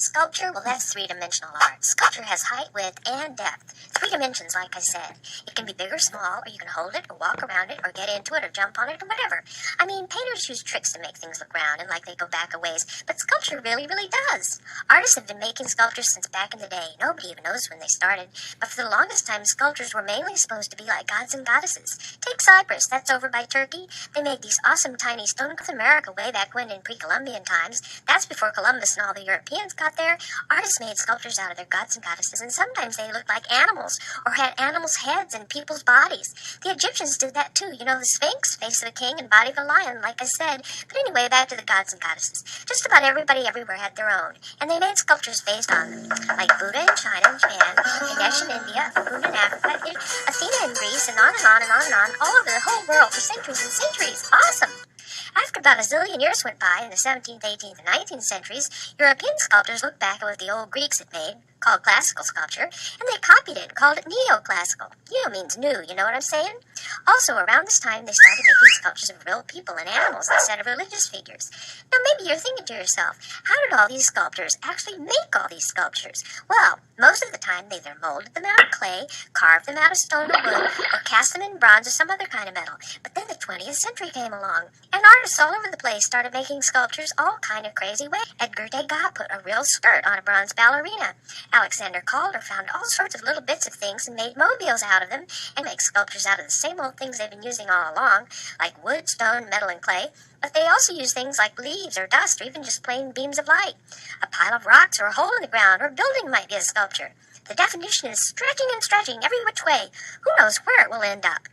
Sculpture, well, that's three-dimensional art. Sculpture has height, width, and depth. 3 dimensions, like I said. It can be big or small, or you can hold it, or walk around it, or get into it, or jump on it, or whatever. I mean, painters use tricks to make things look round and like they go back a ways, but sculpture really, really does. Artists have been making sculptures since back in the day. Nobody even knows when they started, but for the longest time, sculptures were mainly supposed to be like gods and goddesses. Take Cyprus, that's over by Turkey. They made these awesome tiny stone North America way back when in pre-Columbian times. That's before Columbus and all the Europeans got there. Artists made sculptures out of their gods and goddesses, and sometimes they looked like animals or had animals' heads and people's bodies. The Egyptians did that too. You know, the Sphinx, face of a king and body of a lion, like I said. But anyway, back to the gods and goddesses. Just about everybody everywhere had their own, and they made sculptures based on them, like Buddha in China and Japan, Ganesh in India, Buddha in Africa, Athena in Greece, and on and on and on and on, all over the whole world for centuries and centuries. Awesome! After about a zillion years went by in the 17th, 18th, and 19th centuries, European sculptors looked back at what the old Greeks had made, called classical sculpture, and they copied it and called it neoclassical. Neo means new, you know what I'm saying? Also, around this time, they started making sculptures of real people and animals instead of religious figures. Now, maybe you're thinking to yourself, how did all these sculptors actually make all these sculptures? Well, most of the time, they either molded them out of clay, carved them out of stone or wood, or cast them in bronze or some other kind of metal. But then the 20th century came along, and artists all over the place started making sculptures all kind of crazy ways. Edgar Degas put a real skirt on a bronze ballerina. Alexander Calder found all sorts of little bits of things and made mobiles out of them, and make sculptures out of the same old things they've been using all along, like wood, stone, metal, and clay. But they also use things like leaves or dust or even just plain beams of light. A pile of rocks or a hole in the ground or a building might be a sculpture. The definition is stretching and stretching every which way. Who knows where it will end up?